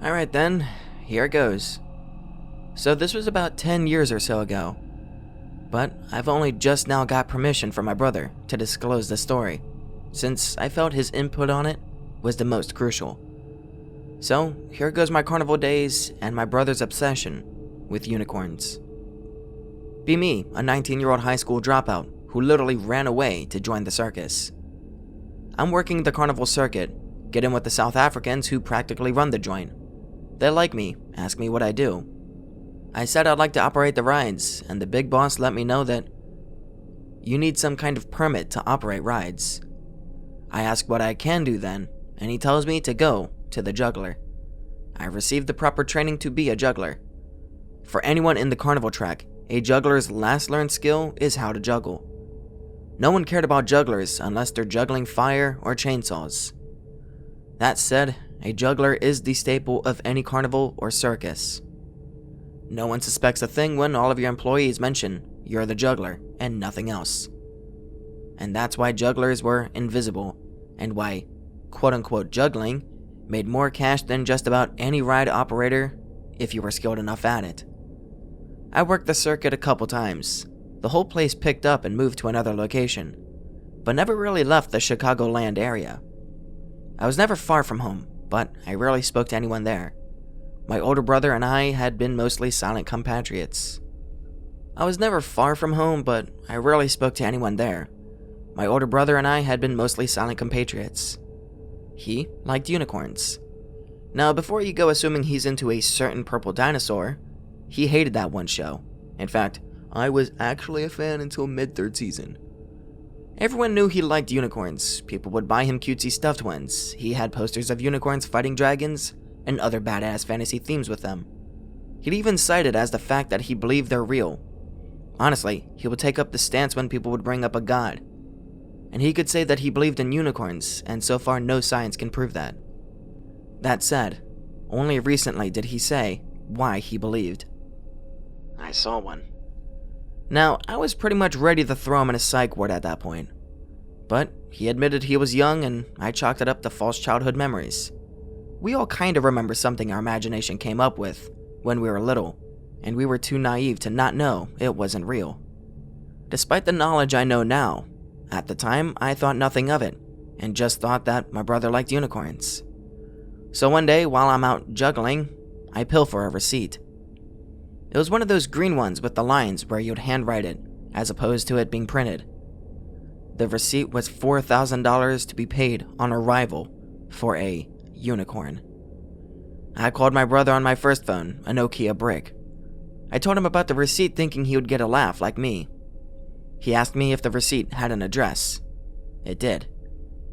Alright then, here it goes. So this was about 10 years or so ago, but I've only just now got permission from my brother to disclose the story, since I felt his input on it was the most crucial. So here goes my carnival days and my brother's obsession with unicorns. Be me, a 19-year-old high school dropout who literally ran away to join the circus. I'm working the carnival circuit, get in with the South Africans who practically run the joint. They like me, ask me what I do. I said I'd like to operate the rides, and the big boss let me know that you need some kind of permit to operate rides. I ask what I can do then, and he tells me to go to the juggler. I received the proper training to be a juggler. For anyone in the carnival track, a juggler's last learned skill is how to juggle. No one cared about jugglers unless they're juggling fire or chainsaws. That said, a juggler is the staple of any carnival or circus. No one suspects a thing when all of your employees mention you're the juggler and nothing else. And that's why jugglers were invisible, and why quote-unquote juggling made more cash than just about any ride operator if you were skilled enough at it. I worked the circuit a couple times. The whole place picked up and moved to another location, but never really left the Chicagoland area. I was never far from home, but I rarely spoke to anyone there. My older brother and I had been mostly silent compatriots. I was never far from home, but I rarely spoke to anyone there. My older brother and I had been mostly silent compatriots. He liked unicorns. Now, before you go assuming he's into a certain purple dinosaur, he hated that one show. In fact, I was actually a fan until mid-third season. Everyone knew he liked unicorns. People would buy him cutesy stuffed ones. He had posters of unicorns fighting dragons and other badass fantasy themes with them. He'd even cite it as the fact that he believed they're real. Honestly, he would take up the stance when people would bring up a god. And he could say that he believed in unicorns, and so far no science can prove that. That said, only recently did he say why he believed. I saw one. Now, I was pretty much ready to throw him in a psych ward at that point. But he admitted he was young, and I chalked it up to false childhood memories. We all kind of remember something our imagination came up with when we were little, and we were too naive to not know it wasn't real. Despite the knowledge I know now, at the time I thought nothing of it, and just thought that my brother liked unicorns. So one day, while I'm out juggling, I pilfer a receipt. It was one of those green ones with the lines where you'd handwrite it, as opposed to it being printed. The receipt was $4,000 to be paid on arrival for a unicorn. I called my brother on my first phone, a Nokia brick. I told him about the receipt thinking he would get a laugh like me. He asked me if the receipt had an address. It did.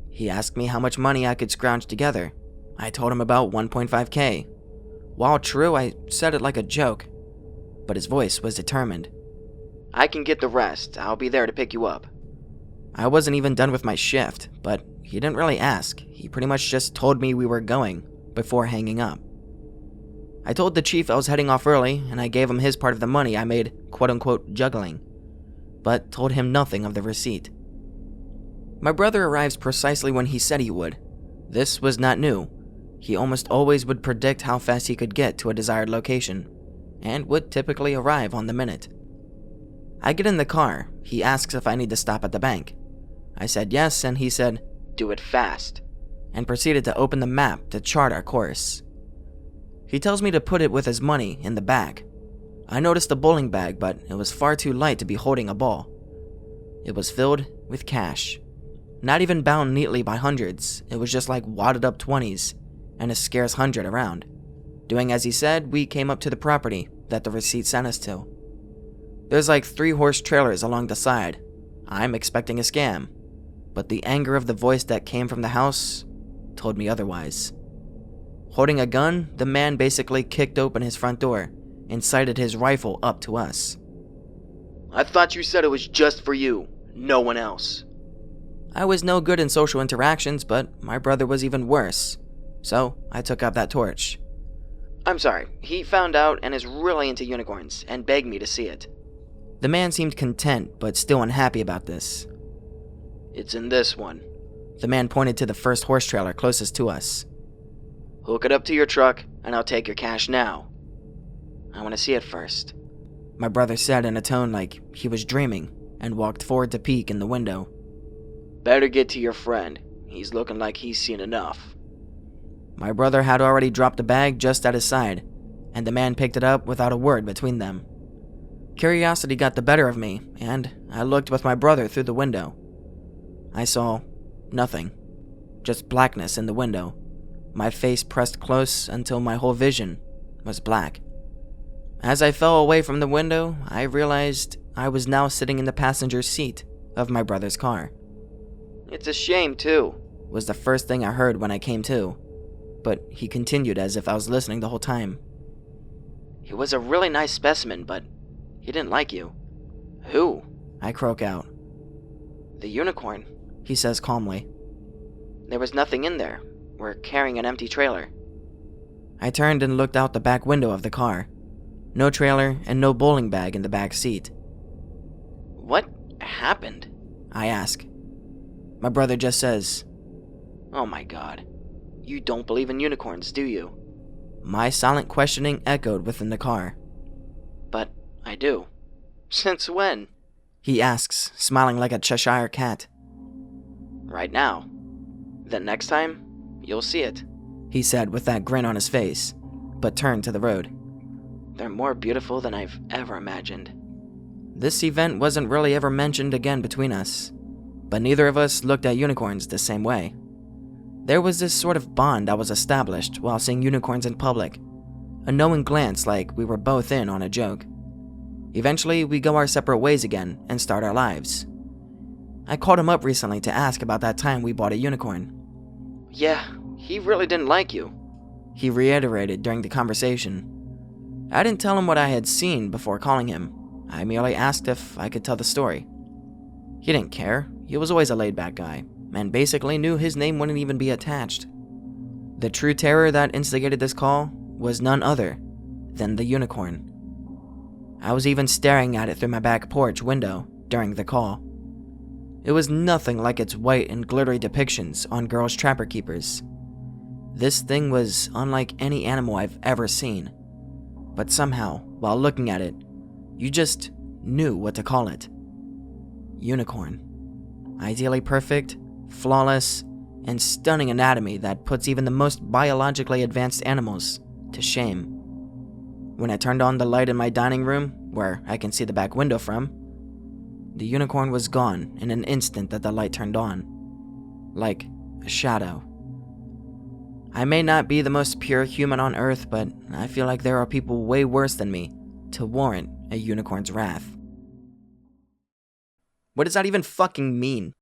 He asked me how much money I could scrounge together. I told him about 1.5K. While true, I said it like a joke, but his voice was determined. I can get the rest. I'll be there to pick you up. I wasn't even done with my shift, but he didn't really ask. He pretty much just told me we were going before hanging up. I told the chief I was heading off early, and I gave him his part of the money I made quote-unquote juggling, but told him nothing of the receipt. My brother arrives precisely when he said he would. This was not new. He almost always would predict how fast he could get to a desired location, and would typically arrive on the minute. I get in the car. He asks if I need to stop at the bank. I said yes, and he said, "Do it fast," and proceeded to open the map to chart our course. He tells me to put it with his money in the bag. I noticed the bowling bag, but it was far too light to be holding a ball. It was filled with cash. Not even bound neatly by hundreds, it was just like wadded up 20s and a scarce 100 around. Doing as he said, we came up to the property that the receipt sent us to. There's like 3-horse trailers along the side. I'm expecting a scam, but the anger of the voice that came from the house told me otherwise. Holding a gun, the man basically kicked open his front door and sighted his rifle up to us. "I thought you said it was just for you, no one else." I was no good in social interactions, but my brother was even worse, so I took up that torch. "I'm sorry, he found out and is really into unicorns and begged me to see it." The man seemed content, but still unhappy about this. "It's in this one." The man pointed to the first horse trailer closest to us. "Hook it up to your truck and I'll take your cash now. I want to see it first," my brother said in a tone like he was dreaming, and walked forward to peek in the window. "Better get to your friend. He's looking like he's seen enough." My brother had already dropped the bag just at his side, and the man picked it up without a word between them. Curiosity got the better of me, and I looked with my brother through the window. I saw nothing, just blackness in the window, my face pressed close until my whole vision was black. As I fell away from the window, I realized I was now sitting in the passenger seat of my brother's car. "It's a shame, too," was the first thing I heard when I came to, but he continued as if I was listening the whole time. "He was a really nice specimen, but he didn't like you." "Who?" I croak out. "The unicorn," he says calmly. "There was nothing in there. We're carrying an empty trailer." I turned and looked out the back window of the car. No trailer and no bowling bag in the back seat. "What happened?" I ask. My brother just says, "Oh my God, you don't believe in unicorns, do you?" My silent questioning echoed within the car. "But I do." "Since when?" he asks, smiling like a Cheshire cat. "Right now. Then next time, you'll see it," he said with that grin on his face, but turned to the road. "They're more beautiful than I've ever imagined." This event wasn't really ever mentioned again between us, but neither of us looked at unicorns the same way. There was this sort of bond that was established while seeing unicorns in public, a knowing glance like we were both in on a joke. Eventually, we go our separate ways again and start our lives. I called him up recently to ask about that time we bought a unicorn. "Yeah, he really didn't like you," he reiterated during the conversation. I didn't tell him what I had seen before calling him. I merely asked if I could tell the story. He didn't care. He was always a laid-back guy, and basically knew his name wouldn't even be attached. The true terror that instigated this call was none other than the unicorn. I was even staring at it through my back porch window during the call. It was nothing like its white and glittery depictions on Girls Trapper Keepers. This thing was unlike any animal I've ever seen. But somehow, while looking at it, you just knew what to call it. Unicorn. Ideally perfect, flawless, and stunning anatomy that puts even the most biologically advanced animals to shame. When I turned on the light in my dining room, where I can see the back window from, the unicorn was gone in an instant that the light turned on, like a shadow. I may not be the most pure human on Earth, but I feel like there are people way worse than me to warrant a unicorn's wrath. What does that even fucking mean?